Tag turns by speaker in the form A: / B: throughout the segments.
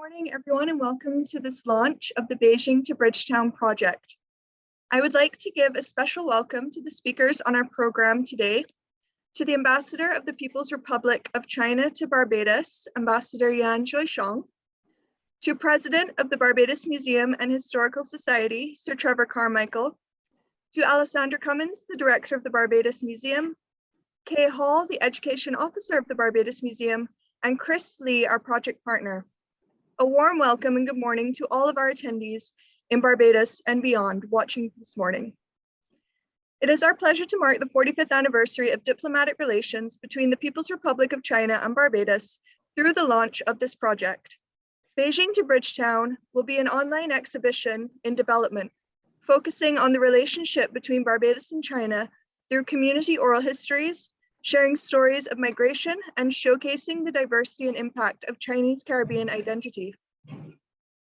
A: morning, everyone, and welcome to this launch of the Beijing to Bridgetown project. I would like to give a special welcome to the speakers on our program today, to the Ambassador of the People's Republic of China to Barbados, Ambassador Yan Shuisheng, to President of the Barbados Museum and Historical Society, Sir Trevor Carmichael, to Alessandra Cummins, the Director of the Barbados Museum, Kay Hall, the Education Officer of the Barbados Museum, and Chris Lee, our project partner. A warm welcome and good morning to all of our attendees in Barbados and beyond watching this morning. It is our pleasure to mark the 45th anniversary of diplomatic relations between the People's Republic of China and Barbados through the launch of this project. Beijing to Bridgetown will be an online exhibition in development, focusing on the relationship between Barbados and China through community oral histories, sharing stories of migration and showcasing the diversity and impact of Chinese Caribbean identity.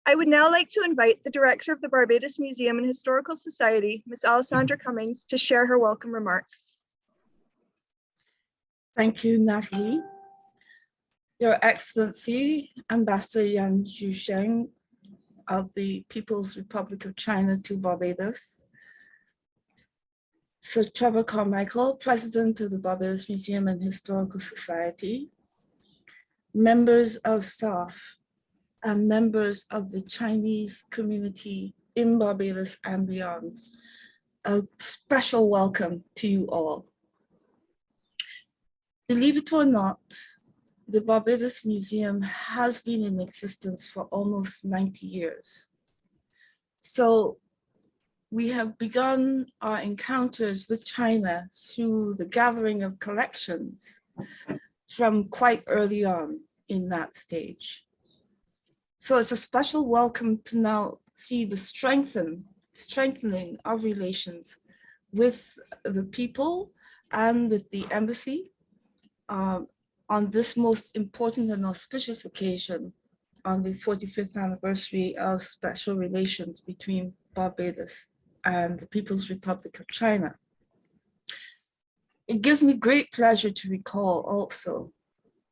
A: I would now like to invite the Director of the Barbados Museum and Historical Society, Ms. Alessandra Cummins, to share her welcome remarks.
B: Thank you, Natalie. Your Excellency, Ambassador Yan Shuisheng of the People's Republic of China to Barbados, Sir Trevor Carmichael, President of the Barbados Museum and Historical Society, members of staff, and members of the Chinese community in Barbados and beyond, a special welcome to you all. Believe it or not, the Barbados Museum has been in existence for almost 90 years. So we have begun our encounters with China through the gathering of collections from quite early on in that stage. So it's a special welcome to now see the strengthening of relations with the people and with the embassy on this most important and auspicious occasion on the 45th anniversary of special relations between Barbados and the People's Republic of China. It gives me great pleasure to recall also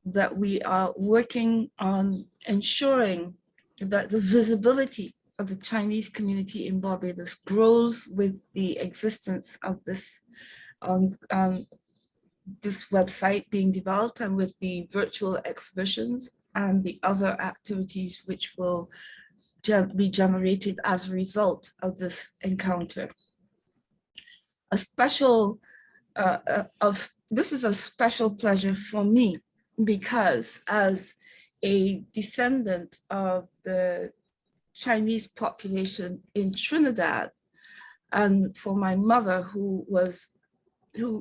B: that we are working on ensuring that the visibility of the Chinese community in Barbados grows with the existence of this website being developed and with the virtual exhibitions and the other activities which will be generated as a result of this encounter. This is a special pleasure for me because as a descendant of the Chinese population in Trinidad, and for my mother who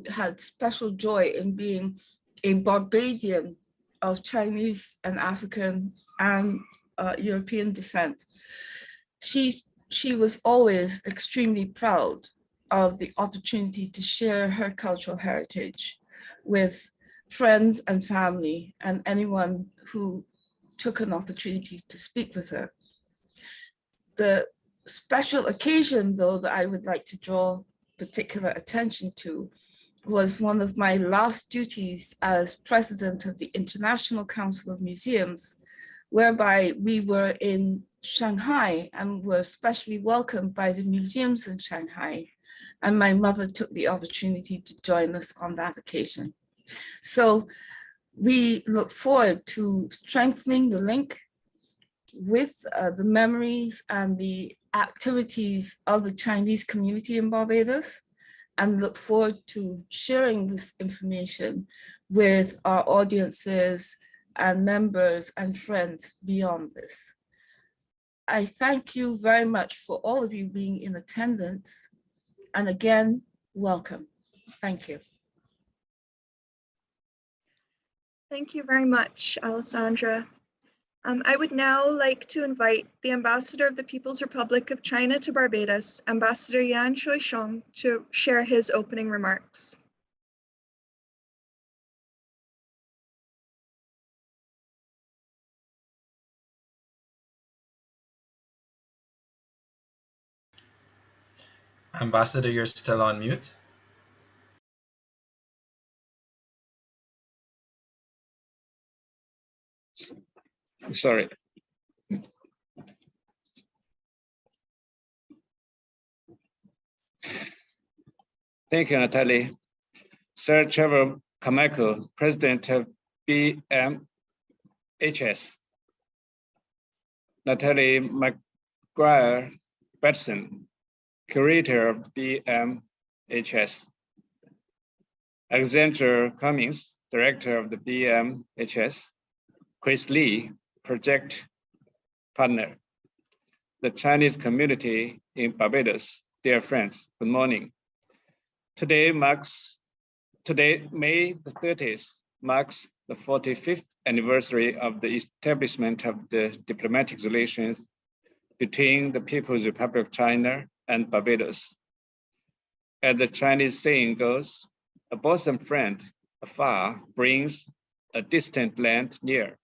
B: had special joy in being a Barbadian of Chinese and African and European descent, she was always extremely proud of the opportunity to share her cultural heritage with friends and family and anyone who took an opportunity to speak with her. The special occasion, though, that I would like to draw particular attention to was one of my last duties as president of the International Council of Museums, whereby we were in Shanghai and were specially welcomed by the museums in Shanghai. And my mother took the opportunity to join us on that occasion. So we look forward to strengthening the link with the memories and the activities of the Chinese community in Barbados, and look forward to sharing this information with our audiences and members and friends beyond this. I thank you very much for all of you being in attendance, and again, welcome. Thank you.
A: Thank you very much, Alessandra. I would now like to invite the Ambassador of the People's Republic of China to Barbados, Ambassador Yan Shuisheng, to share his opening remarks.
C: Ambassador, you're still on mute.
D: Sorry. Thank you, Natalie. Sir Trevor Carmichael, President of BMHS. Natalie McGuire-Batson, Curator of BMHS. Alexander Cummings, Director of the BMHS. Chris Lee, Project Partner. The Chinese community in Barbados, dear friends, good morning. Today, May the 30th, marks the 45th anniversary of the establishment of the diplomatic relations between the People's Republic of China and Barbados. As the Chinese saying goes, a bosom friend afar brings a distant land near.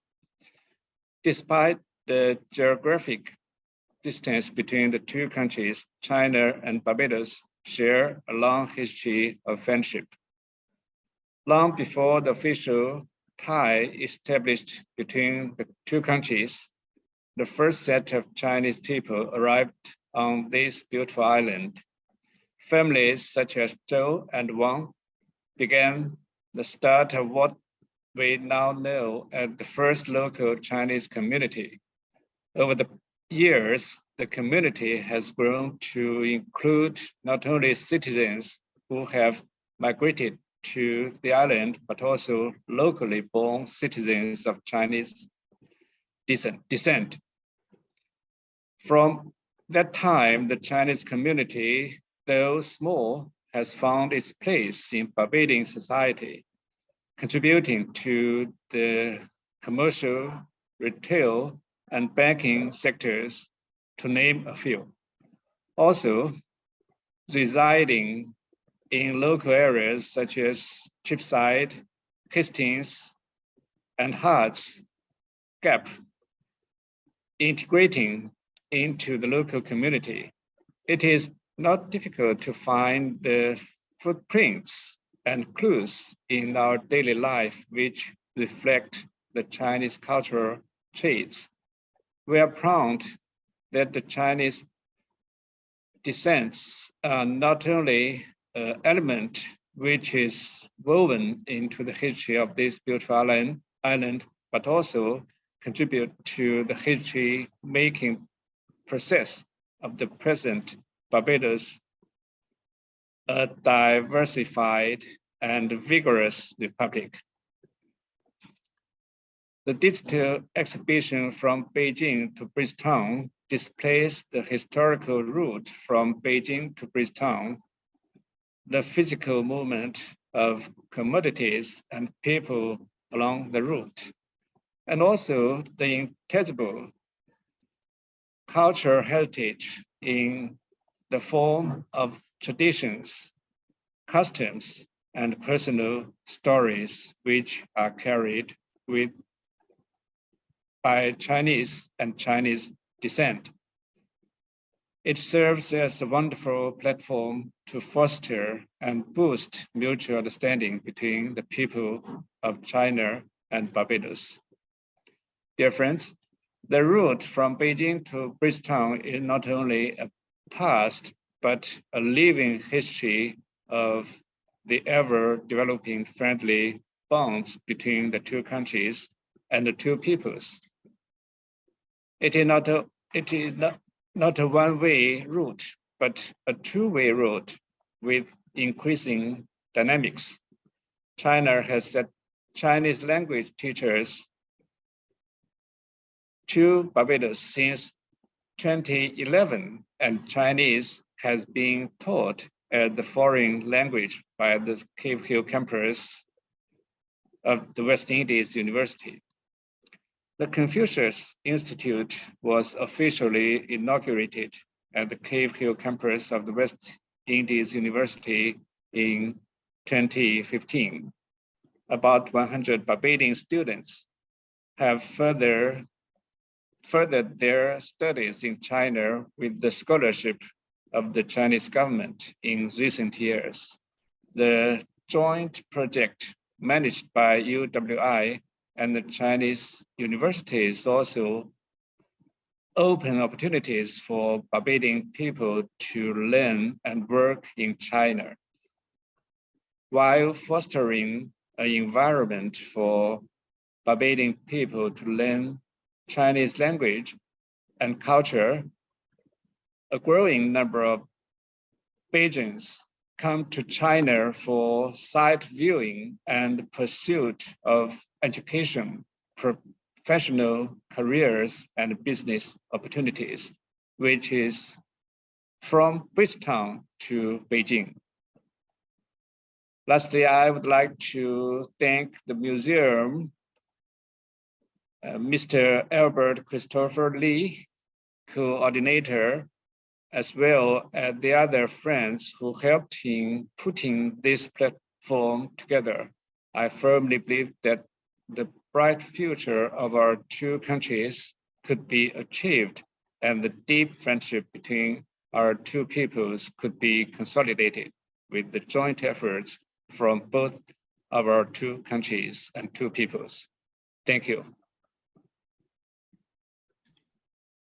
D: Despite the geographic distance between the two countries, China and Barbados share a long history of friendship. Long before the official tie established between the two countries, the first set of Chinese people arrived on this beautiful island. Families such as Zhou and Wang began the start of what we now know as the first local Chinese community. Over the years, the community has grown to include not only citizens who have migrated to the island, but also locally born citizens of Chinese descent. From that time, the Chinese community, though small, has found its place in Barbadian society, contributing to the commercial, retail, and banking sectors, to name a few. Also, residing in local areas such as Cheapside, Hastings, and Harts Gap, integrating into the local community. It is not difficult to find the footprints and clues in our daily life which reflect the Chinese cultural traits. We are proud that the Chinese descents are not only an element which is woven into the history of this beautiful island, but also contribute to the history-making process of the present Barbados, a diversified and vigorous republic. The digital exhibition from Beijing to Bridgetown displays the historical route from Beijing to Bridgetown, the physical movement of commodities and people along the route, and also the intangible cultural heritage in the form of traditions, customs, and personal stories which are carried with by Chinese and Chinese descent. It serves as a wonderful platform to foster and boost mutual understanding between the people of China and Barbados. Dear friends, the route from Beijing to Bridgetown is not only a past, but a living history of the ever-developing friendly bonds between the two countries and the two peoples. It is not a one-way route, but a two-way route with increasing dynamics. China has set Chinese language teachers to Barbados since 2011, and Chinese has been taught as the foreign language by the Cave Hill campus of the West Indies University. The Confucius Institute was officially inaugurated at the Cave Hill campus of the West Indies University in 2015. About 100 Barbadian students have furthered their studies in China with the scholarship of the Chinese government in recent years. The joint project managed by UWI and the Chinese universities also open opportunities for Barbadian people to learn and work in China. while fostering an environment for Barbadian people to learn Chinese language and culture. A growing number of Beijing's come to China for sight viewing and pursuit of education, professional careers, and business opportunities, which is from Bridgetown to Beijing. Lastly, I would like to thank the museum, Mr. Albert Christopher Lee, coordinator, as well as the other friends who helped in putting this platform together. I firmly believe that the bright future of our two countries could be achieved and the deep friendship between our two peoples could be consolidated with the joint efforts from both of our two countries and two peoples. Thank you.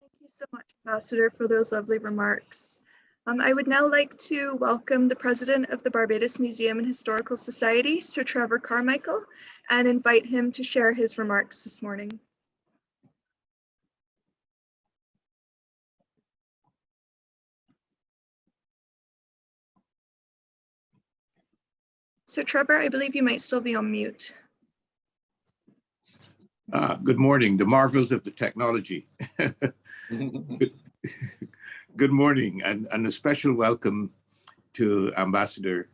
A: Thank you so much, Ambassador, for those lovely remarks. I would now like to welcome the President of the Barbados Museum and Historical Society, Sir Trevor Carmichael, and invite him to share his remarks this morning. Sir Trevor, I believe you might still be on mute.
E: Good morning, the marvels of the technology. Good morning, and a special welcome to Ambassador,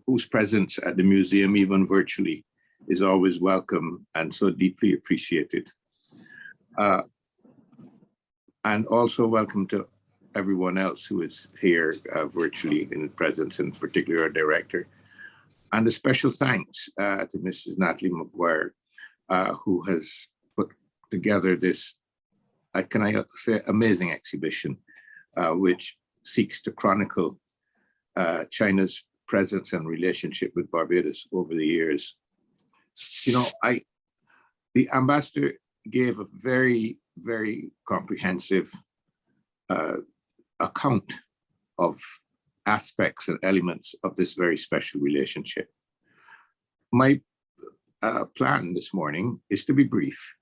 E: whose presence at the museum, even virtually, is always welcome and so deeply appreciated. And also welcome to everyone else who is here virtually in presence, and particularly our director. And a special thanks to Mrs. Natalie McGuire, who has put together this, can I say, amazing exhibition, which seeks to chronicle China's presence and relationship with Barbados over the years. You know, the ambassador gave a very, very comprehensive account of aspects and elements of this very special relationship. My plan this morning is to be brief,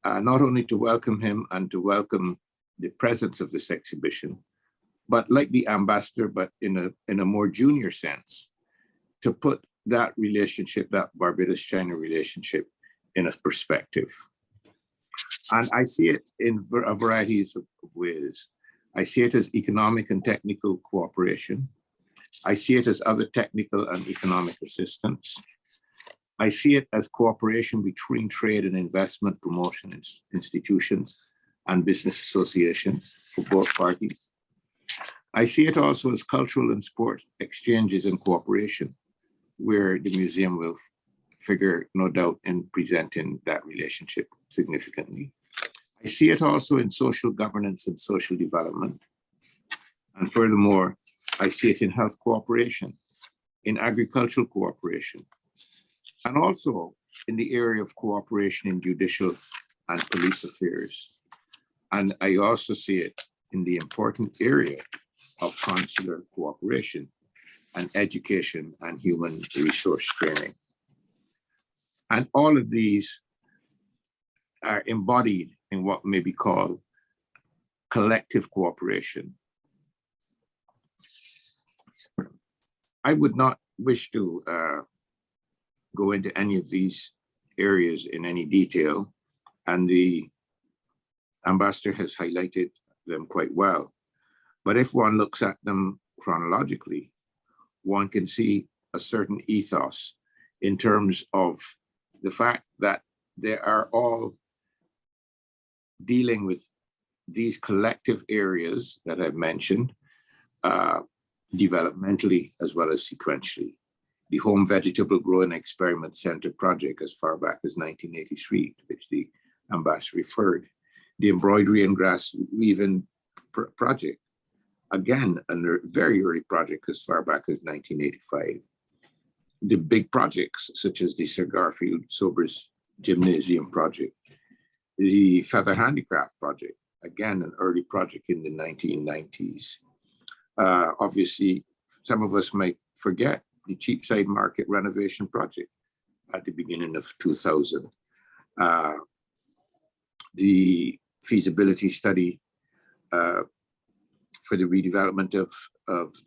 E: not only to welcome him and to welcome the presence of this exhibition, but like the ambassador, but in a more junior sense, to put that relationship, that Barbados-China relationship, in a perspective. And I see it in a variety of ways. I see it as economic and technical cooperation. I see it as other technical and economic assistance. I see it as cooperation between trade and investment promotion institutions and business associations for both parties. I see it also as cultural and sport exchanges and cooperation, where the museum will figure, no doubt, in presenting that relationship significantly. I see it also in social governance and social development. And furthermore, I see it in health cooperation, in agricultural cooperation, and also in the area of cooperation in judicial and police affairs. And I also see it in the important area of consular cooperation and education and human resource training. And all of these are embodied in what may be called collective cooperation. I would not wish to go into any of these areas in any detail, and the ambassador has highlighted them quite well. But if one looks at them chronologically, one can see a certain ethos in terms of the fact that they are all dealing with these collective areas that I've mentioned, developmentally as well as sequentially. The Home Vegetable Growing Experiment Center project as far back as 1983, to which the ambassador referred. The Embroidery and Grass Weaving project, again, a very early project as far back as 1985. The big projects such as the Sir Garfield Sobers Gymnasium project, the Feather Handicraft project, again, an early project in the 1990s. Obviously, some of us might forget the Cheapside Market renovation project at the beginning of 2000. The feasibility study for the redevelopment of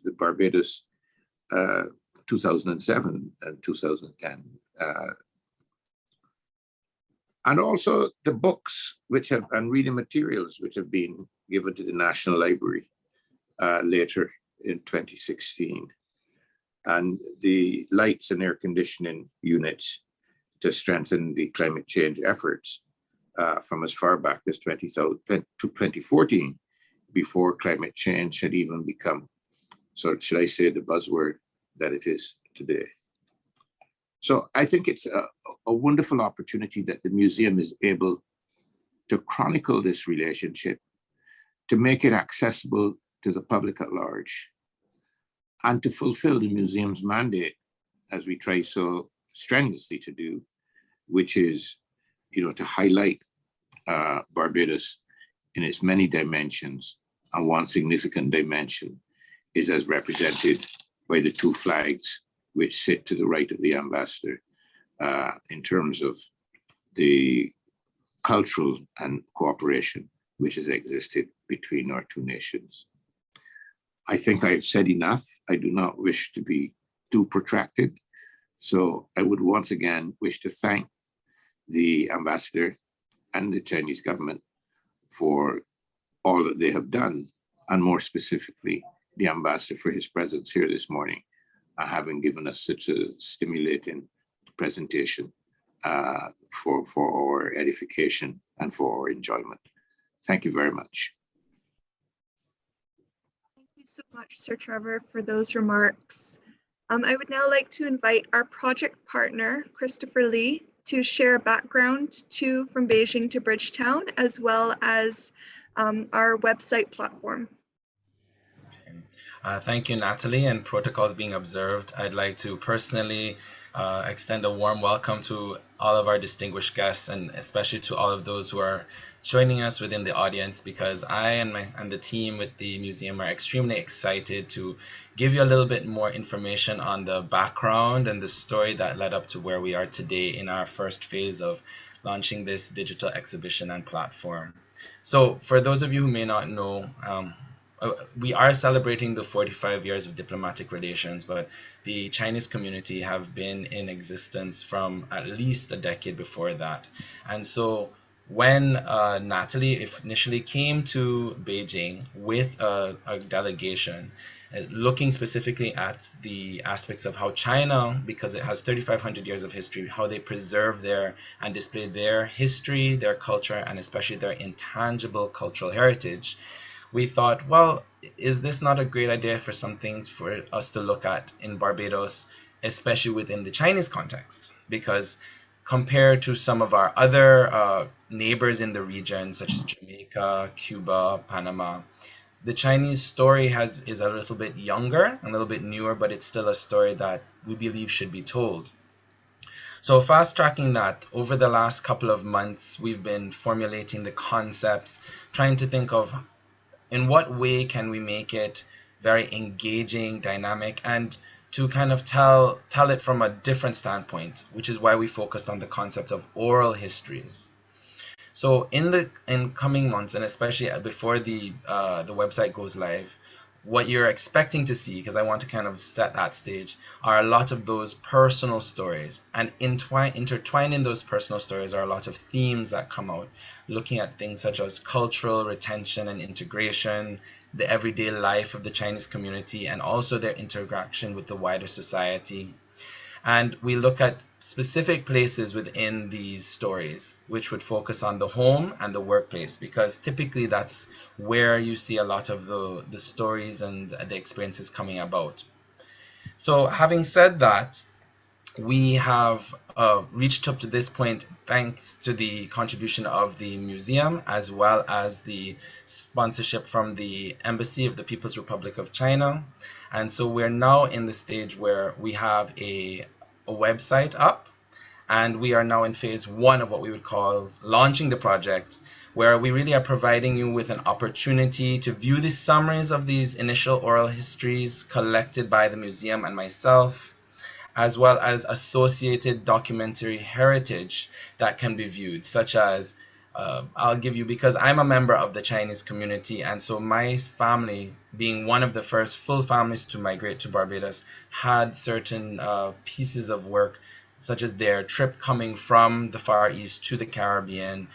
E: the Barbados 2007 and 2010. And also the books and reading materials which have been given to the National Library later in 2016. And the lights and air conditioning units to strengthen the climate change efforts from as far back as 2014, before climate change had even become, so should I say, the buzzword that it is today. So I think it's a wonderful opportunity that the museum is able to chronicle this relationship, to make it accessible to the public at large, and to fulfill the museum's mandate, as we try so strenuously to do, which is, to highlight Barbados in its many dimensions. And one significant dimension is as represented by the two flags which sit to the right of the ambassador in terms of the cultural and cooperation which has existed between our two nations. I think I've said enough. I do not wish to be too protracted. So I would once again wish to thank the ambassador and the Chinese government for all that they have done, and more specifically, the ambassador for his presence here this morning, having given us such a stimulating presentation for our edification and for our enjoyment. Thank you very much.
A: Thank you so much, Sir Trevor, for those remarks. I would now like to invite our project partner, Christopher Lee, to share background from Beijing to Bridgetown, as well as our website platform.
C: Thank you, Natalie. And protocols being observed, I'd like to personally extend a warm welcome to all of our distinguished guests, and especially to all of those who are joining us within the audience, because I and the team with the museum are extremely excited to give you a little bit more information on the background and the story that led up to where we are today in our first phase of launching this digital exhibition and platform. So for those of you who may not know, we are celebrating the 45 years of diplomatic relations, but the Chinese community have been in existence from at least a decade before that. And so when Natalie initially came to Beijing with a delegation, looking specifically at the aspects of how China, because it has 3,500 years of history, how they preserve and display their history, their culture, and especially their intangible cultural heritage, we thought, well, is this not a great idea for something for us to look at in Barbados, especially within the Chinese context? Because compared to some of our other neighbors in the region, such as Jamaica, Cuba, Panama, the Chinese story is a little bit younger, a little bit newer, but it's still a story that we believe should be told. So fast tracking that, over the last couple of months, we've been formulating the concepts, trying to think of in what way can we make it very engaging, dynamic, and to kind of tell it from a different standpoint, which is why we focused on the concept of oral histories. So in coming months, and especially before the website goes live, what you're expecting to see, because I want to kind of set that stage, are a lot of those personal stories, and intertwined in those personal stories are a lot of themes that come out, looking at things such as cultural retention and integration, the everyday life of the Chinese community, and also their interaction with the wider society. And we look at specific places within these stories, which would focus on the home and the workplace, because typically that's where you see a lot of the stories and the experiences coming about. So having said that, we have reached up to this point thanks to the contribution of the museum, as well as the sponsorship from the Embassy of the People's Republic of China. And so we're now in the stage where we have a website up, and we are now in phase 1 of what we would call launching the project, where we really are providing you with an opportunity to view the summaries of these initial oral histories collected by the museum and myself, as well as associated documentary heritage that can be viewed, such as I'll give you, because I'm a member of the Chinese community, and so my family, being one of the first full families to migrate to Barbados, had certain pieces of work, such as their trip coming from the Far East to the Caribbean,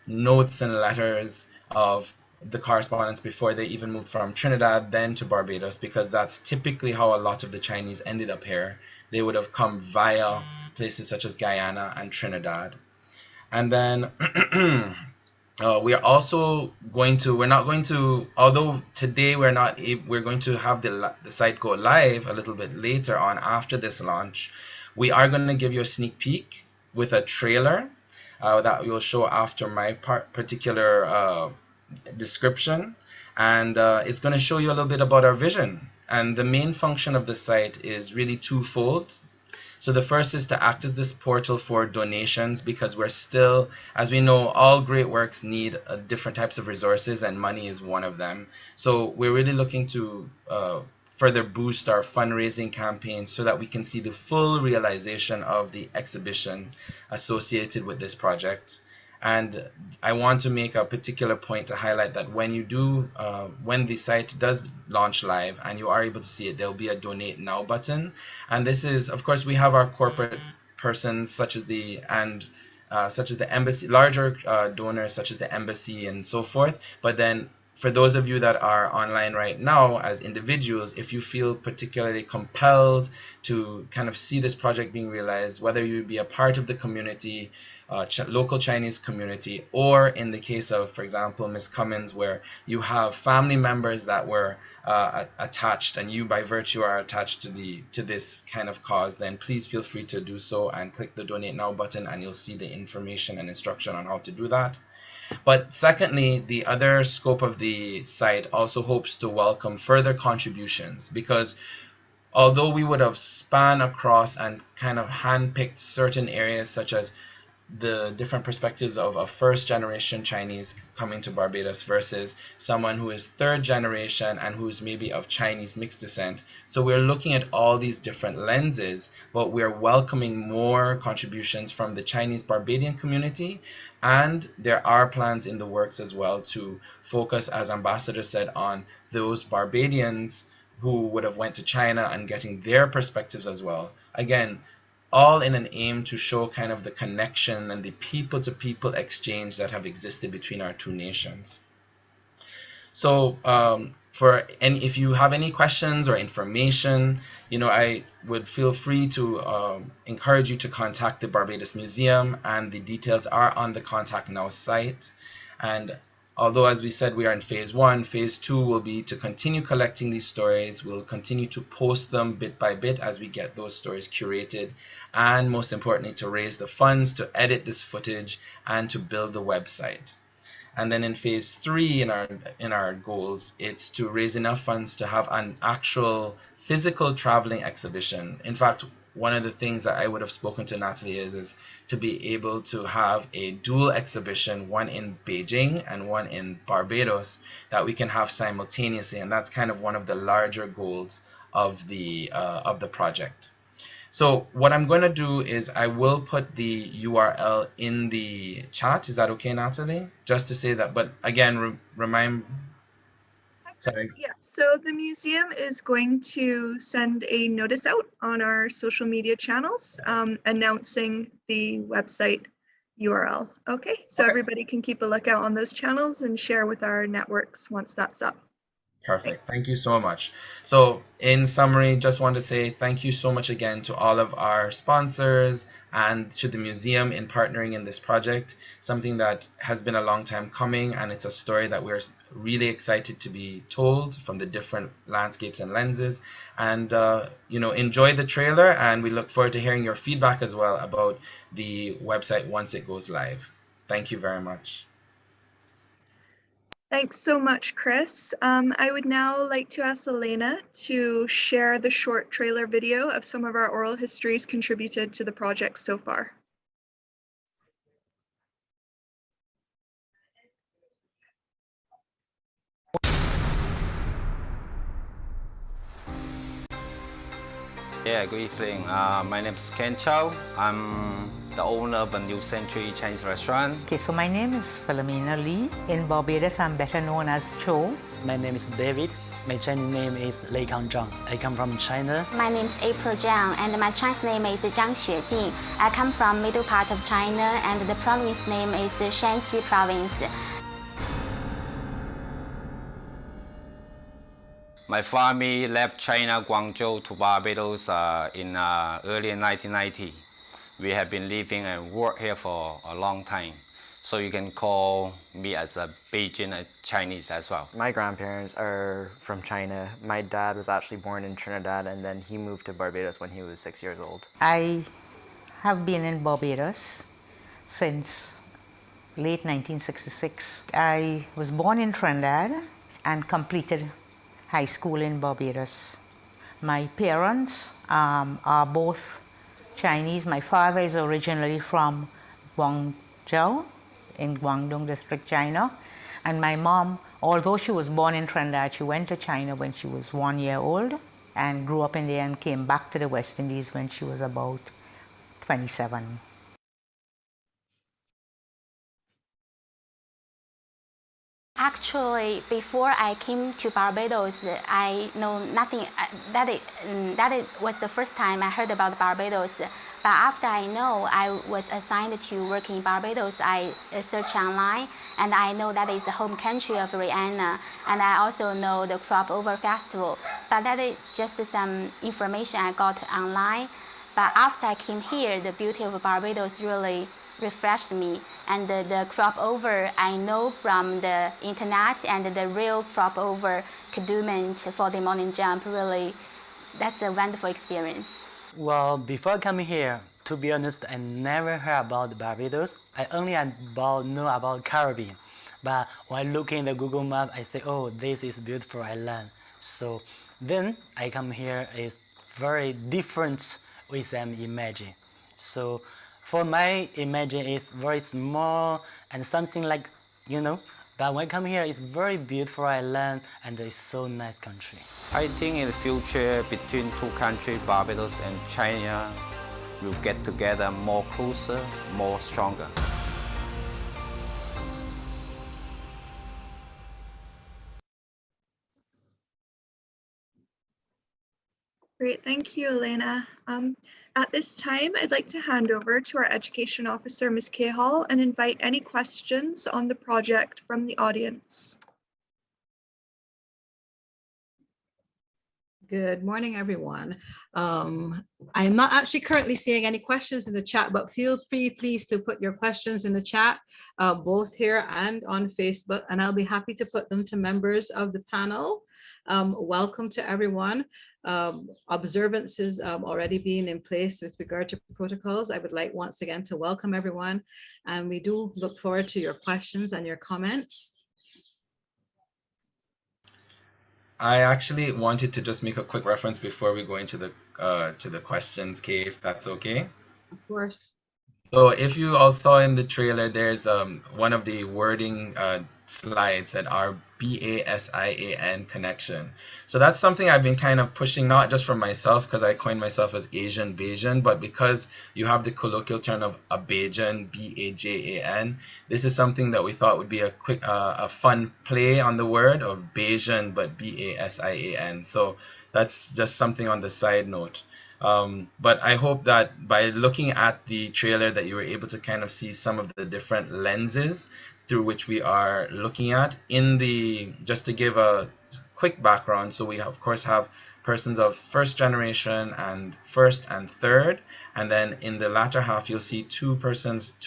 C: notes and letters of the correspondence before they even moved from Trinidad then to Barbados, because that's typically how a lot of the Chinese ended up here. They would have come via places such as Guyana and Trinidad. And then we're also going to, we're not going to, although today we're not, we're going to have the site go live a little bit later on after this launch. We are going to give you a sneak peek with a trailer that we will show after my particular description. And it's going to show you a little bit about our vision. And the main function of the site is really twofold. So the first is to act as this portal for donations, because we're still, as we know, all great works need different types of resources, and money is one of them. So we're really looking to further boost our fundraising campaign so that we can see the full realization of the exhibition associated with this project. And I want to make a particular point to highlight that when you do, when the site does launch live and you are able to see it, there will be a donate now button. And this is, of course, we have our corporate persons such as the embassy, larger donors such as the embassy and so forth. But then for those of you that are online right now as individuals, if you feel particularly compelled to kind of see this project being realized, whether you be a part of the community, local Chinese community, or in the case of, for example, Ms. Cummins, where you have family members that were attached, and you by virtue are attached to this kind of cause, then please feel free to do so and click the donate now button, and you'll see the information and instruction on how to do that. But secondly, the other scope of the site also hopes to welcome further contributions, because although we would have spanned across and kind of handpicked certain areas such as the different perspectives of a first generation Chinese coming to Barbados versus someone who is third generation and who's maybe of Chinese mixed descent. So we're looking at all these different lenses, but we're welcoming more contributions from the Chinese Barbadian community. And there are plans in the works as well to focus, as Ambassador said, on those Barbadians who would have went to China and getting their perspectives as well. Again, all in an aim to show kind of the connection and the people-to-people exchange that have existed between our two nations. So if you have any questions or information, I would feel free to encourage you to contact the Barbados Museum, and the details are on the Contact Now site. And although, as we said, we are in phase 1, phase 2 will be to continue collecting these stories. We'll continue to post them bit by bit as we get those stories curated, and most importantly, to raise the funds to edit this footage and to build the website. And then in phase 3, in our goals, it's to raise enough funds to have an actual physical traveling exhibition. In fact, one of the things that I would have spoken to Natalie is to be able to have a dual exhibition, one in Beijing and one in Barbados, that we can have simultaneously, and that's kind of one of the larger goals of the project. So what I'm going to do is I will put the URL in the chat. Is that okay, Natalie? Just to say that, but again, remind. Sorry.
A: Yeah, so the museum is going to send a notice out on our social media channels announcing the website URL. Okay, so everybody can keep a lookout on those channels and share with our networks once that's up.
C: Perfect. Thank you so much. So in summary, just want to say thank you so much again to all of our sponsors and to the museum in partnering in this project, something that has been a long time coming, and it's a story that we're really excited to be told from the different landscapes and lenses. And enjoy the trailer, and we look forward to hearing your feedback as well about the website once it goes live. Thank you very much.
A: Thanks so much, Chris. I would now like to ask Elena to share the short trailer video of some of our oral histories contributed to the project so far.
F: Yeah, good evening. My name is Ken Chow. I'm the owner of a New Century Chinese restaurant.
G: Okay, so my name is Philomena Lee. In Barbados, I'm better known as Cho.
H: My name is David. My Chinese name is Lei Kang Zhang. I come from China.
I: My name is April Zhang, and my Chinese name is Zhang Xuejing. I come from middle part of China, and the province name is Shanxi Province.
F: My family left China, Guangzhou to Barbados in early 1990. We have been living and work here for a long time. So you can call me as a Beijing Chinese as well.
J: My grandparents are from China. My dad was actually born in Trinidad, and then he moved to Barbados when he was 6 years old.
G: I have been in Barbados since late 1966. I was born in Trinidad and completed high school in Barbados. My parents are both Chinese. My father is originally from Guangzhou in Guangdong district, China. And my mom, although she was born in Trinidad, she went to China when she was 1 year old and grew up in there and came back to the West Indies when she was about 27.
I: Actually, before I came to Barbados, I know nothing. That was the first time I heard about Barbados. But after I was assigned to work in Barbados, I searched online, and I know that is the home country of Rihanna, and I also know the Crop Over Festival. But that is just some information I got online. But after I came here, the beauty of Barbados really refreshed me, and the crop over I know from the internet, and the real crop over cadooment for the morning jump, really, that's a wonderful experience.
H: Well, before coming here, to be honest, I never heard about Barbados. I only know about Caribbean. But when looking at the Google map, I say, oh, this is beautiful island. So then I come here, is very different with them imagine. So for my imagine is very small and something like, but when I come here, it's very beautiful island and it's so nice country.
F: I think in the future between two countries, Barbados and China, will get together more closer, more stronger.
A: Great, thank you, Elena. At this time, I'd like to hand over to our Education Officer, Ms. Cahall, and invite any questions on the project from the audience.
K: Good morning, everyone. I'm not actually currently seeing any questions in the chat, but feel free, please, to put your questions in the chat, both here and on Facebook, and I'll be happy to put them to members of the panel. Welcome to everyone. Observances already being in place with regard to protocols. I would like once again to welcome everyone, and we do look forward to your questions and your comments.
C: I actually wanted to just make a quick reference before we go into the questions, Kay, if that's okay.
K: Of course.
C: So if you all saw in the trailer, there's one of the wording slides that are BASIAN connection. So that's something I've been kind of pushing, not just for myself because I coined myself as Asian Bajan, but because you have the colloquial term of a Bajan, BAJAN. This is something that we thought would be a quick, a fun play on the word of Bajan, but BASIAN. So that's just something on the side note. But I hope that by looking at the trailer that you were able to kind of see some of the different lenses through which we are looking at. Just to give a quick background, so we of course have persons of first generation and first and third, and then in the latter half you'll see two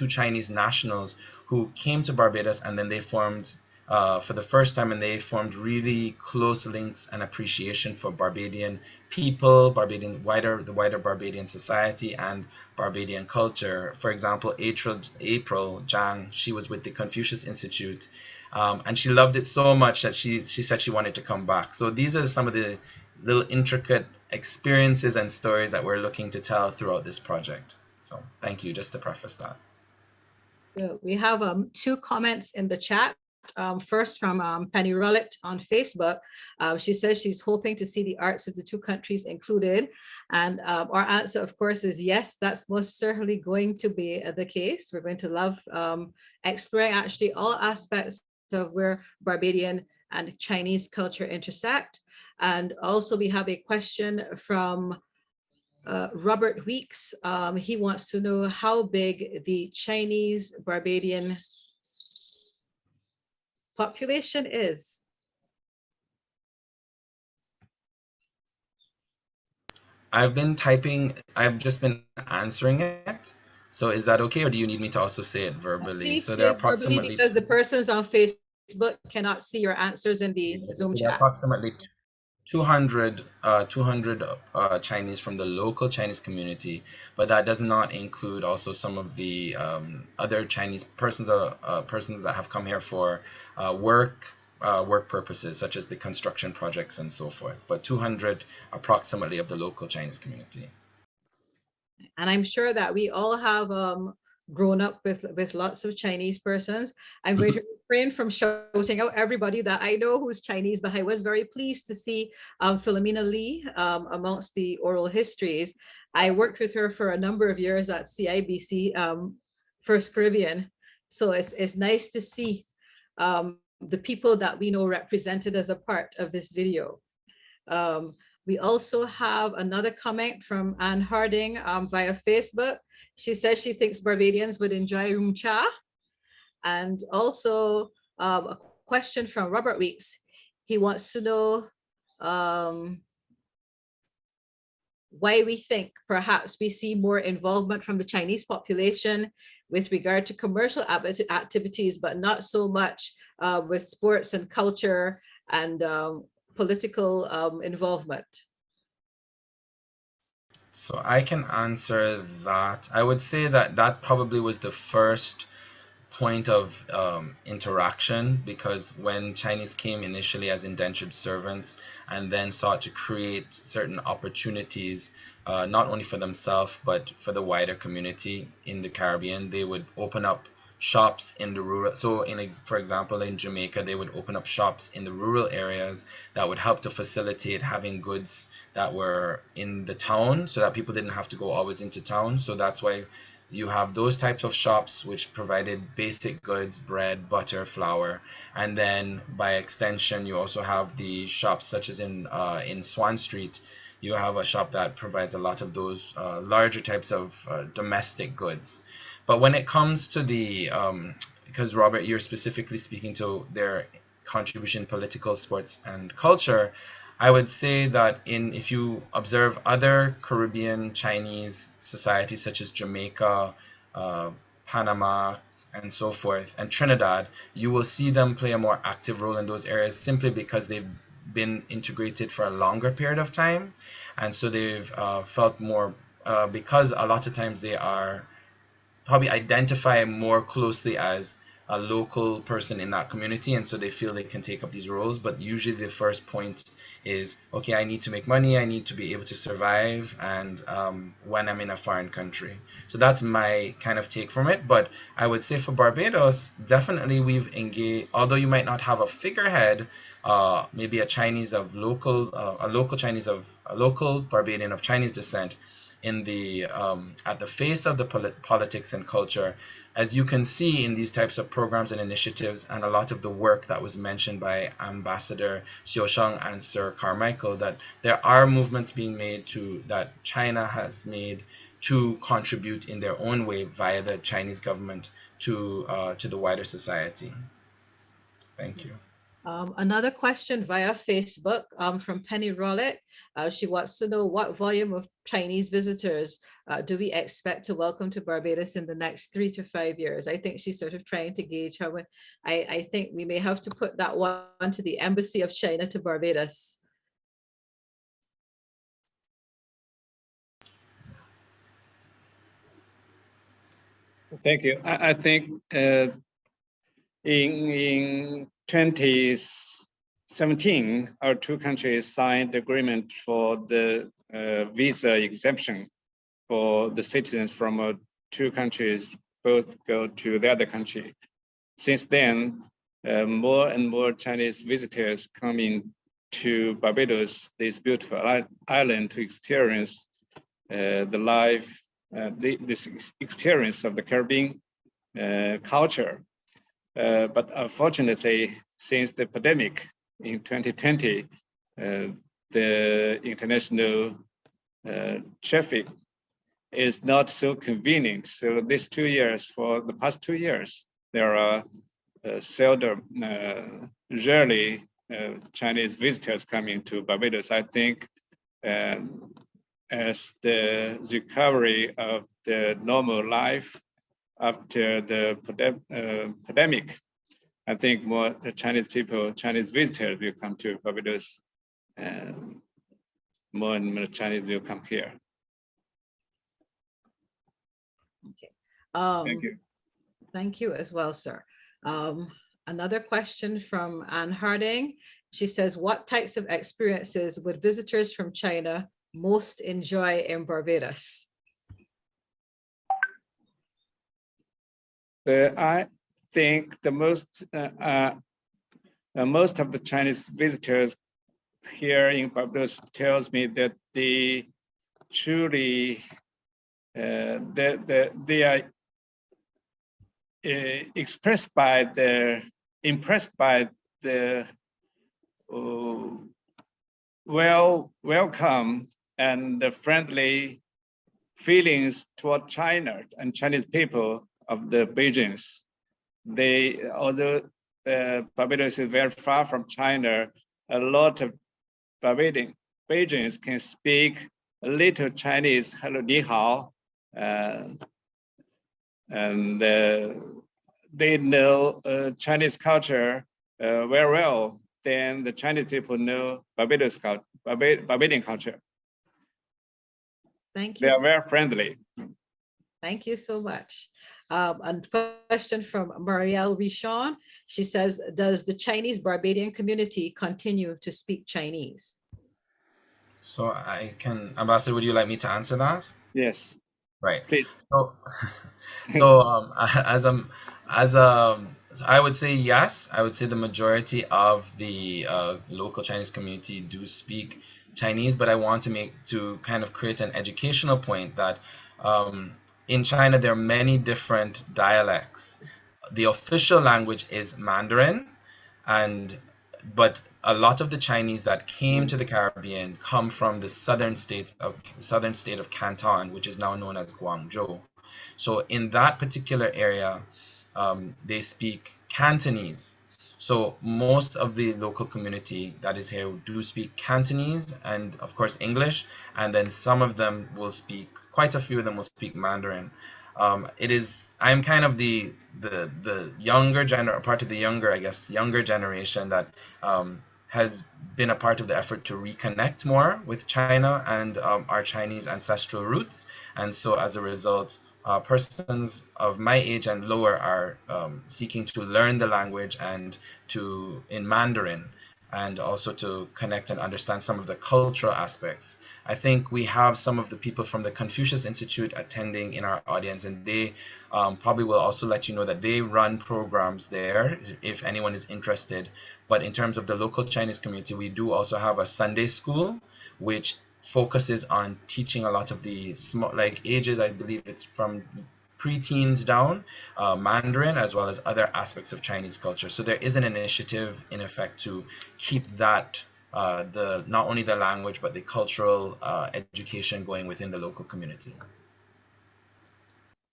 C: Chinese nationals who came to Barbados, and then they formed for the first time, and they formed really close links and appreciation for Barbadian people, the wider Barbadian society and Barbadian culture. For example, April Zhang, she was with the Confucius Institute, and she loved it so much that she said she wanted to come back. So these are some of the little intricate experiences and stories that we're looking to tell throughout this project. So thank you, just to preface that.
K: We have 2 comments in the chat. First from Penny Rollitt on Facebook. She says she's hoping to see the arts of the two countries included. And our answer, of course, is yes, that's most certainly going to be the case. We're going to love exploring actually all aspects of where Barbadian and Chinese culture intersect. And also we have a question from Robert Weeks. He wants to know how big the Chinese Barbadian population is.
C: I've been typing, I've just been answering it. So is that okay, or do you need me to also say it verbally?
K: Please
C: So
K: say
C: there are
K: it verbally
C: approximately
K: because the persons on Facebook cannot see your answers in the Zoom
C: so there are
K: chat.
C: approximately 200 Chinese from the local Chinese community, but that does not include also some of the other Chinese persons that have come here for work purposes, such as the construction projects and so forth. But 200 approximately of the local Chinese community.
K: And I'm sure that we all have grown up with lots of Chinese persons. I'm going to refrain from shouting out everybody that I know who's Chinese, but I was very pleased to see Philomena Lee amongst the oral histories. I worked with her for a number of years at CIBC First Caribbean. So it's nice to see the people that we know represented as a part of this video. We also have another comment from Anne Harding via Facebook. She says she thinks Barbadians would enjoy rum cha. And also a question from Robert Weeks. He wants to know why we think perhaps we see more involvement from the Chinese population with regard to commercial activities, but not so much with sports and culture and political involvement.
C: So I can answer that. I would say that that probably was the first point of interaction, because when Chinese came initially as indentured servants and then sought to create certain opportunities, not only for themselves, but for the wider community in the Caribbean, they would open up shops in the rural, so for example in Jamaica they would open up shops in the rural areas that would help to facilitate having goods that were in the town so that people didn't have to go always into town. So that's why you have those types of shops which provided basic goods, bread, butter, flour, and then by extension you also have the shops such as in Swan Street. You have a shop that provides a lot of those larger types of domestic goods. But when it comes to the, because Robert, you're specifically speaking to their contribution, political, sports, and culture, I would say that if you observe other Caribbean Chinese societies such as Jamaica, Panama, and so forth, and Trinidad, you will see them play a more active role in those areas simply because they've been integrated for a longer period of time. And so they've felt more, because a lot of times they are probably identify more closely as a local person in that community, and so they feel they can take up these roles. But usually the first point is, okay, I need to make money, I need to be able to survive, and when I'm in a foreign country. So that's my kind of take from it. But I would say for Barbados, definitely we've engaged, although you might not have a figurehead, maybe a local Barbadian of Chinese descent in the at the face of the politics and culture. As you can see in these types of programs and initiatives, and a lot of the work that was mentioned by Ambassador Xiaosheng and Sir Carmichael, that there are movements being made that China has made to contribute in their own way via the Chinese government to the wider society. Thank you.
K: Another question via Facebook from Penny Rollitt. She wants to know what volume of Chinese visitors do we expect to welcome to Barbados in the next 3 to 5 years? I think she's sort of trying to gauge how. I think we may have to put that one to the Embassy of China to Barbados.
D: Thank you. I think in 2017, our two countries signed agreement for the visa exemption for the citizens from two countries both go to the other country. Since then, more and more Chinese visitors coming to Barbados, this beautiful island, to experience the life, this experience of the Caribbean culture. But unfortunately, since the pandemic in 2020, the international traffic is not so convenient. So these 2 years, for the past 2 years, there are seldom, rarely Chinese visitors coming to Barbados. I think as the recovery of the normal life after the pandemic, I think more the Chinese people, Chinese visitors will come to Barbados, and more and more Chinese will come here. Thank you.
K: Thank you as well, sir. Another question from Anne Harding. She says, what types of experiences would visitors from China most enjoy in Barbados?
D: I think the most of the Chinese visitors here in Barbados tells me that they truly they are impressed by the welcome and the friendly feelings toward China and Chinese people of the Beijing's. Although Barbados is very far from China, a lot of Beijing's can speak a little Chinese, hello, ni hao, and they know Chinese culture very well. Then the Chinese people know Barbadian culture.
K: Thank you.
D: They are very friendly.
K: Thank you so much. A question from Marielle Richon. She says, does the Chinese Barbadian community continue to speak Chinese?
C: So Ambassador, would you like me to answer that?
D: Yes.
C: Right.
D: Please.
C: I would say yes. I would say the majority of the local Chinese community do speak Chinese, but I want to kind of create an educational point that in China there are many different dialects. The official language is Mandarin, but a lot of the Chinese that came to the Caribbean come from the southern state of Canton, which is now known as Guangzhou. So in that particular area, they speak Cantonese. So most of the local community that is here do speak Cantonese and of course English, and then some of them will speak, quite a few of them will speak Mandarin. I'm kind of the younger younger generation that has been a part of the effort to reconnect more with China and our Chinese ancestral roots. And so as a result, persons of my age and lower are seeking to learn the language and in Mandarin, and also to connect and understand some of the cultural aspects. I think we have some of the people from the Confucius Institute attending in our audience, and they probably will also let you know that they run programs there if anyone is interested. But in terms of the local Chinese community, we do also have a Sunday school, which focuses on teaching a lot of the small, ages, I believe it's from pre-teens down, Mandarin, as well as other aspects of Chinese culture. So there is an initiative in effect to keep that, not only the language, but the cultural education going within the local community.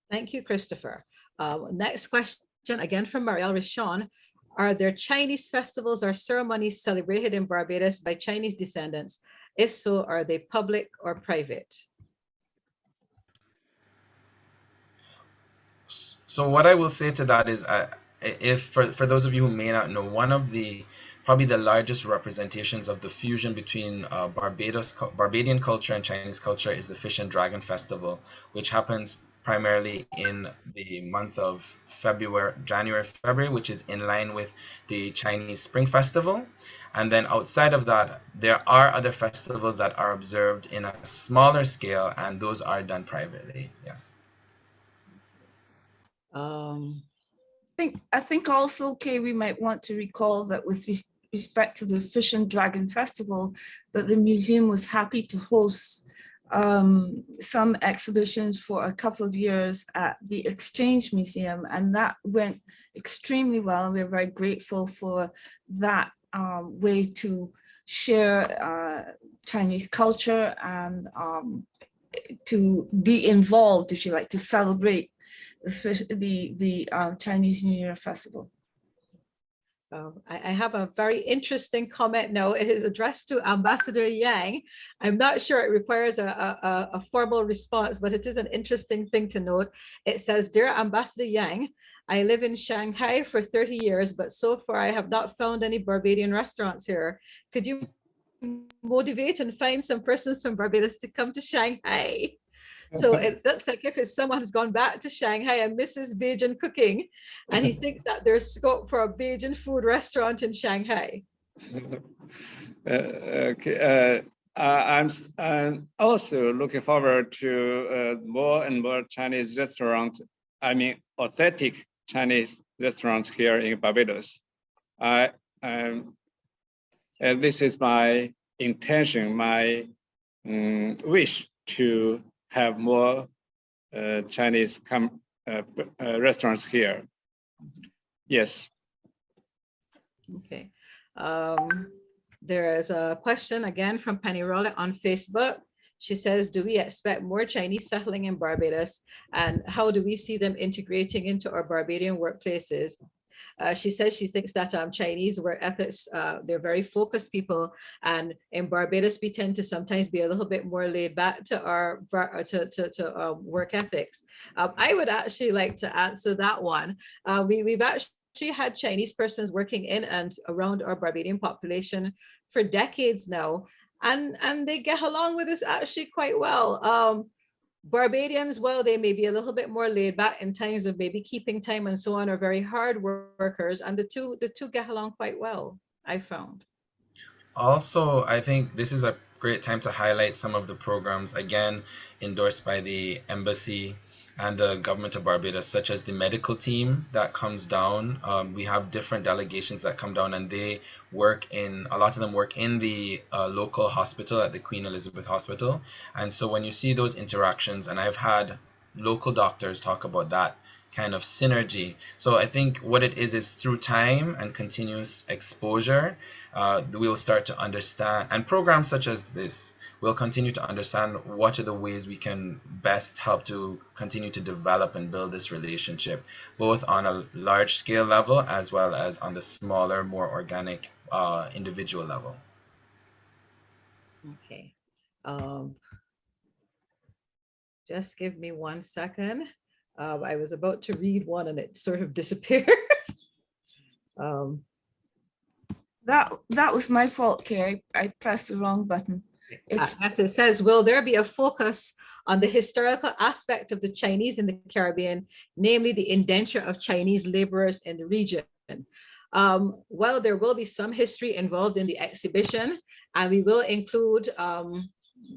K: Thank you, Christopher. Next question, again from Marielle Richon. Are there Chinese festivals or ceremonies celebrated in Barbados by Chinese descendants? If so, are they public or private?
C: So what I will say to that is, for those of you who may not know, one of probably the largest representations of the fusion between Barbadian culture and Chinese culture is the Fish and Dragon Festival, which happens primarily in the month of January, February, which is in line with the Chinese Spring Festival. And then outside of that, there are other festivals that are observed in a smaller scale, and those are done privately. Yes.
B: I think also, Kay, we might want to recall that with respect to the Fish and Dragon Festival, that the museum was happy to host some exhibitions for a couple of years at the Exchange Museum, and that went extremely well. We're very grateful for that way to share Chinese culture and to be involved, if you like, to celebrate the Chinese New Year Festival.
K: I have a very interesting comment now. It is addressed to Ambassador Yang. I'm not sure it requires a formal response, but it is an interesting thing to note. It says, "Dear Ambassador Yang, I live in Shanghai for 30 years, but so far I have not found any Barbadian restaurants here. Could you motivate and find some persons from Barbados to come to Shanghai?" So it looks like if someone has gone back to Shanghai and misses Beijing cooking, and he thinks that there's scope for a Beijing food restaurant in Shanghai.
D: Okay. I'm also looking forward to more and more Chinese restaurants. I mean, authentic Chinese restaurants here in Barbados. This is my intention, my wish to have more Chinese restaurants here. Yes.
K: Okay. There is a question again from Penny Rowlett on Facebook. She says, do we expect more Chinese settling in Barbados, and how do we see them integrating into our Barbadian workplaces? She says she thinks that Chinese work ethics, they're very focused people, and in Barbados we tend to sometimes be a little bit more laid back to our work ethics. I would actually like to answer that one. We've actually had Chinese persons working in and around our Barbadian population for decades now, and they get along with us actually quite well. Barbadians, well, they may be a little bit more laid back in terms of maybe keeping time and so on, are very hard workers, and the two get along quite well, I found.
C: Also, I think this is a great time to highlight some of the programs, again, endorsed by the embassy and the government of Barbados, such as the medical team that comes down. We have different delegations that come down, and they work in, a lot of them work in the local hospital at the Queen Elizabeth Hospital. And so when you see those interactions, and I've had local doctors talk about that kind of synergy. So I think what it is through time and continuous exposure, we'll start to understand, and programs such as this will continue to understand what are the ways we can best help to continue to develop and build this relationship, both on a large scale level as well as on the smaller, more organic individual level.
K: Okay. Just give me 1 second. I was about to read one and it sort of disappeared.
B: That was my fault, Kay. I pressed the wrong button.
K: It says, will there be a focus on the historical aspect of the Chinese in the Caribbean, namely the indenture of Chinese laborers in the region? Well, there will be some history involved in the exhibition, and we will include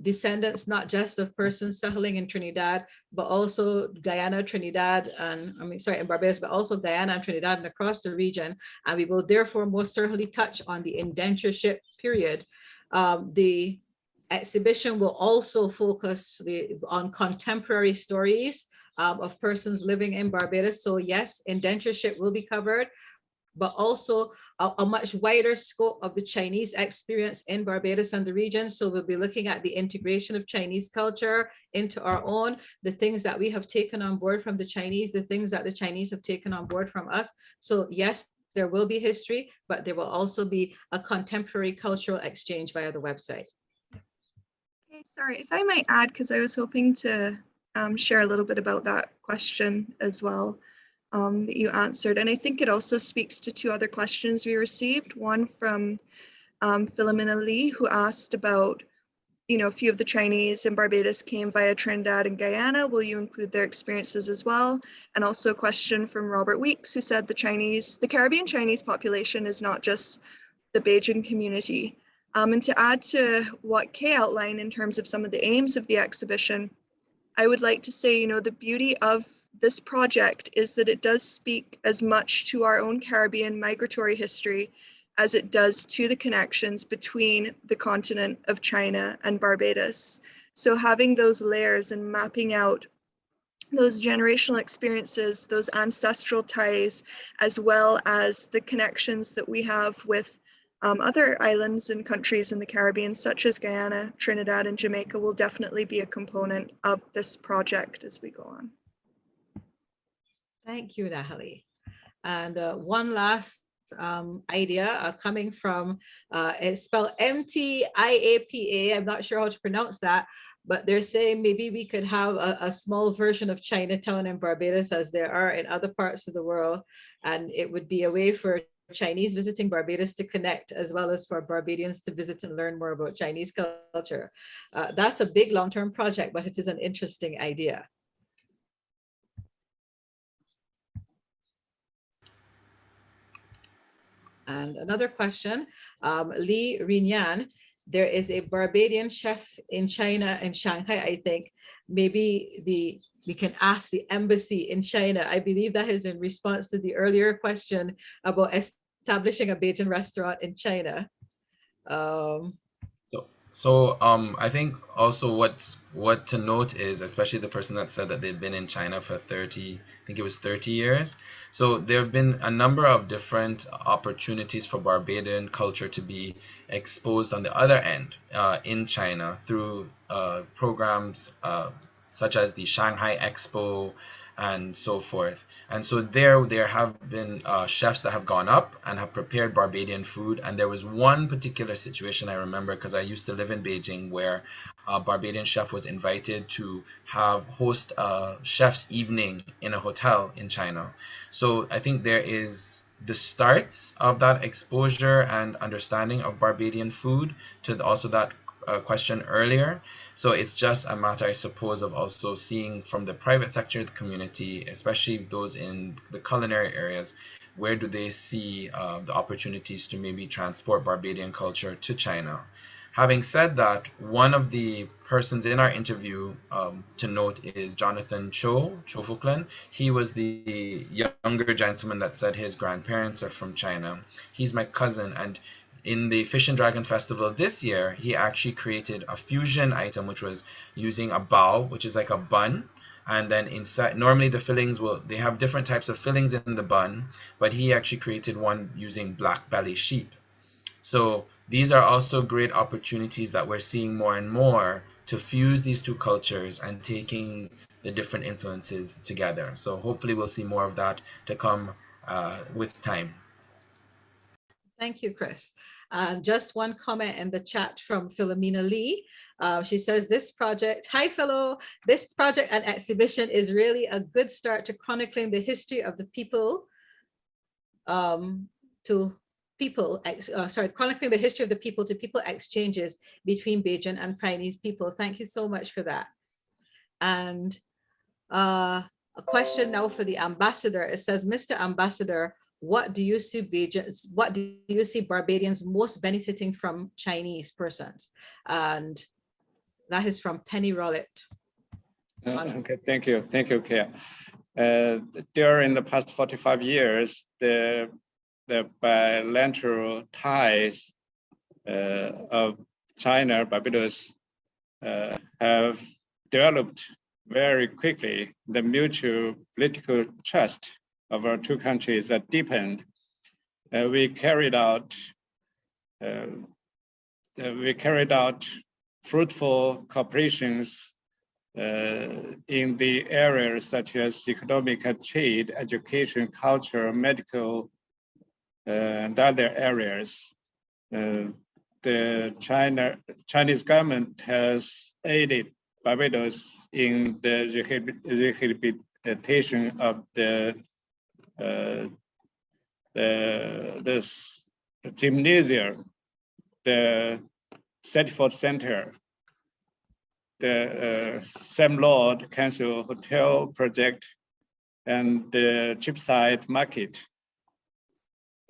K: descendants not just of persons settling in Trinidad, but also Guyana, Trinidad, and in Barbados, but also Guyana and Trinidad and across the region. And we will therefore most certainly touch on the indentureship period. The exhibition will also focus on contemporary stories of persons living in Barbados. So yes, indentureship will be covered, but also a much wider scope of the Chinese experience in Barbados and the region. So we'll be looking at the integration of Chinese culture into our own, the things that we have taken on board from the Chinese, the things that the Chinese have taken on board from us. So yes, there will be history, but there will also be a contemporary cultural exchange via the website.
A: Okay, sorry, if I might add, because I was hoping to share a little bit about that question as well. That you answered. And I think it also speaks to two other questions we received. One from Philomena Lee, who asked about, a few of the Chinese in Barbados came via Trinidad and Guyana. Will you include their experiences as well? And also a question from Robert Weeks, who said the Caribbean Chinese population is not just the Beijing community. And to add to what Kay outlined in terms of some of the aims of the exhibition, I would like to say, the beauty of this project is that it does speak as much to our own Caribbean migratory history as it does to the connections between the continent of China and Barbados. So having those layers and mapping out those generational experiences, those ancestral ties, as well as the connections that we have with other islands and countries in the Caribbean, such as Guyana, Trinidad, and Jamaica, will definitely be a component of this project as we go on.
K: Thank you, Natalie. And one last idea coming from, it's spelled MTIAPA. I'm not sure how to pronounce that, but they're saying maybe we could have a small version of Chinatown in Barbados as there are in other parts of the world. And it would be a way for Chinese visiting Barbados to connect, as well as for Barbadians to visit and learn more about Chinese culture. That's a big long-term project, but it is an interesting idea. And another question, Li Rinyan, there is a Barbadian chef in China, in Shanghai, I think. Maybe we can ask the embassy in China. I believe that is in response to the earlier question about establishing a Bajan restaurant in China.
C: So I think also what to note is, especially the person that said that they'd been in China for 30, I think it was 30 years. So there have been a number of different opportunities for Barbadian culture to be exposed on the other end in China through programs such as the Shanghai Expo and so forth. And so there have been chefs that have gone up and have prepared Barbadian food. And there was one particular situation I remember, because I used to live in Beijing, where a Barbadian chef was invited to host a chef's evening in a hotel in China. So I think there is the starts of that exposure and understanding of Barbadian food to also that question earlier. So it's just a matter, I suppose, of also seeing from the private sector of the community, especially those in the culinary areas, where do they see the opportunities to maybe transport Barbadian culture to China. Having said that, one of the persons in our interview to note is Jonathan Cho Fuklen. He was the younger gentleman that said his grandparents are from China. He's my cousin, and in the Fish and Dragon Festival this year, he actually created a fusion item, which was using a bao, which is like a bun. And then inside, normally the fillings they have different types of fillings in the bun, but he actually created one using black belly sheep. So these are also great opportunities that we're seeing more and more to fuse these two cultures and taking the different influences together. So hopefully we'll see more of that to come with time.
K: Thank you, Chris. Just one comment in the chat from Philomena Lee. She says, this project, hi Philo, this project and exhibition is really a good start to chronicling the history of the people, chronicling the history of the people to people exchanges between Bajan and Chinese people. Thank you so much for that. And a question now for the ambassador. It says, Mr. Ambassador, what do you see Barbadians most benefiting from Chinese persons? And that is from Penny Rollitt.
D: Okay, thank you, Kia. During the past 45 years, the bilateral ties of China, Barbados have developed very quickly. The mutual political trust of our two countries that deepened. We carried out fruitful cooperations in the areas such as economic and trade, education, culture, medical, and other areas. The Chinese government has aided Barbados in the rehabilitation of the gymnasium, the Sanford Center, the Sam Lord Council Hotel project, and the Cheapside Market.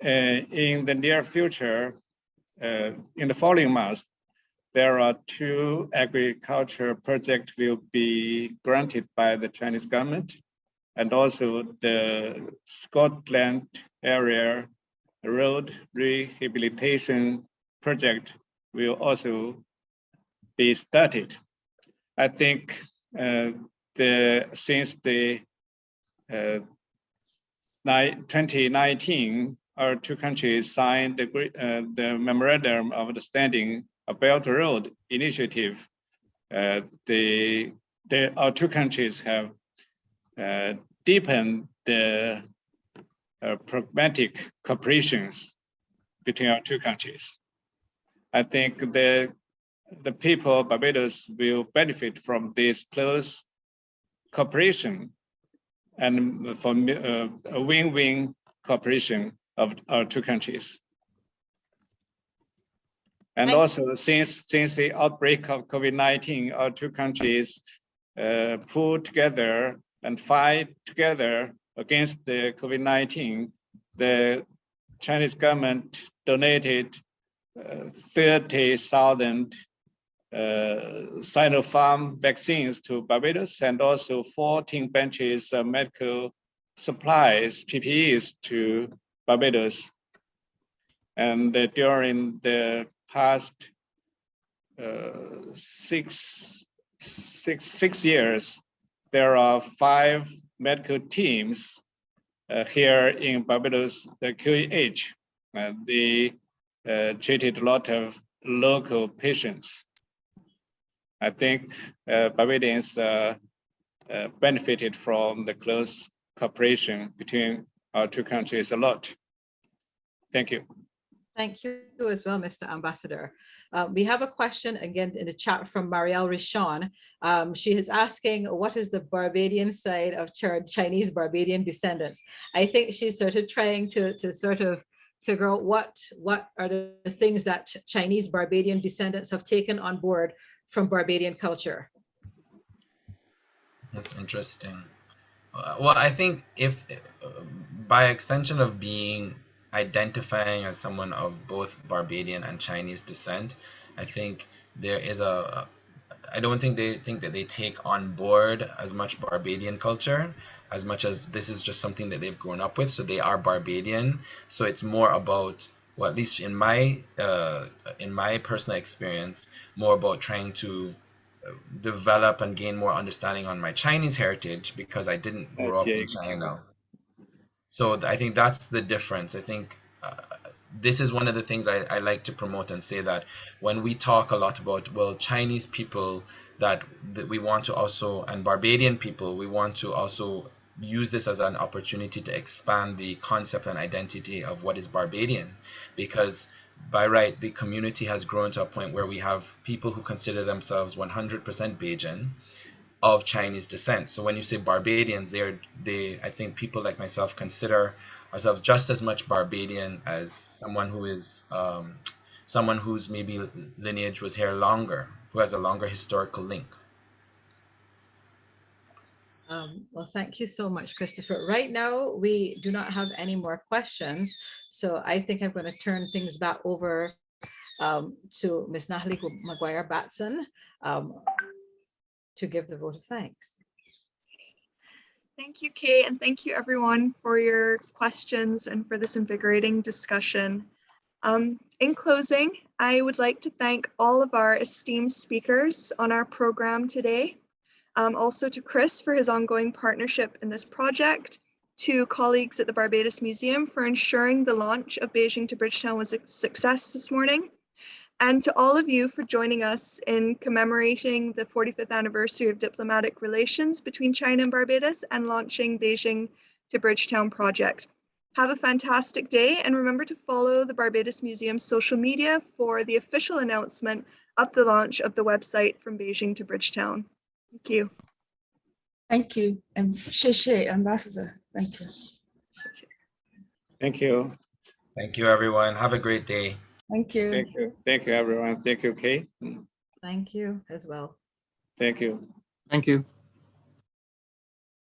D: In the near future, in the following months, there are 2 agriculture projects will be granted by the Chinese government. and also the Scotland area road rehabilitation project will also be started. I think since the 2019, our two countries signed the Memorandum of Understanding, a Belt Road Initiative. Our two countries have deepened the pragmatic cooperations between our two countries. I think the people of Barbados will benefit from this close cooperation and from a win-win cooperation of our two countries. And also, since the outbreak of COVID-19, our two countries pull together and fight together against the COVID-19. The Chinese government donated 30,000 Sinopharm vaccines to Barbados, and also 14 benches of medical supplies, PPEs, to Barbados. And during the past 6 years, there are 5 medical teams here in Barbados, the QEH. They treated a lot of local patients. I think Barbadians benefited from the close cooperation between our two countries a lot. Thank you.
K: Thank you as well, Mr. Ambassador. We have a question again in the chat from Marielle Richon. She is asking, what is the Barbadian side of Chinese Barbadian descendants? I think she's sort of trying to sort of figure out what are the things that Chinese Barbadian descendants have taken on board from Barbadian culture.
C: That's interesting. Well, I think if by extension of identifying as someone of both Barbadian and Chinese descent, I think there is I don't think they think that they take on board as much Barbadian culture, as much as this is just something that they've grown up with, so they are Barbadian. So it's more about, well, at least in my personal experience, more about trying to develop and gain more understanding on my Chinese heritage, because I didn't grow up in China. So I think that's the difference. I think this is one of the things I like to promote and say, that when we talk a lot about, well, Chinese people, that we want to also, and Barbadian people, we want to also use this as an opportunity to expand the concept and identity of what is Barbadian, because by right, the community has grown to a point where we have people who consider themselves 100% Beijing of Chinese descent. So when you say Barbadians, I think people like myself consider ourselves just as much Barbadian as someone who is someone whose maybe lineage was here longer, who has a longer historical link.
K: Well, thank you so much, Christopher. Right now, we do not have any more questions. So I think I'm going to turn things back over to Ms. Natalie Maguire-Batson to give the vote of thanks.
A: Thank you, Kate, and thank you everyone for your questions and for this invigorating discussion. In closing, I would like to thank all of our esteemed speakers on our program today. Also to Chris for his ongoing partnership in this project, to colleagues at the Barbados Museum for ensuring the launch of Beijing to Bridgetown was a success this morning, and to all of you for joining us in commemorating the 45th anniversary of diplomatic relations between China and Barbados and launching Beijing to Bridgetown project. Have a fantastic day, and remember to follow the Barbados Museum's social media for the official announcement of the launch of the website from Beijing to Bridgetown. Thank you.
B: Thank you, and 谢谢 Ambassador. Thank you.
D: Thank you.
C: Thank you, everyone. Have a great day.
B: Thank you.
D: Thank you. Thank you, everyone. Thank you, Kay.
K: Thank you as well.
D: Thank you.
L: Thank you.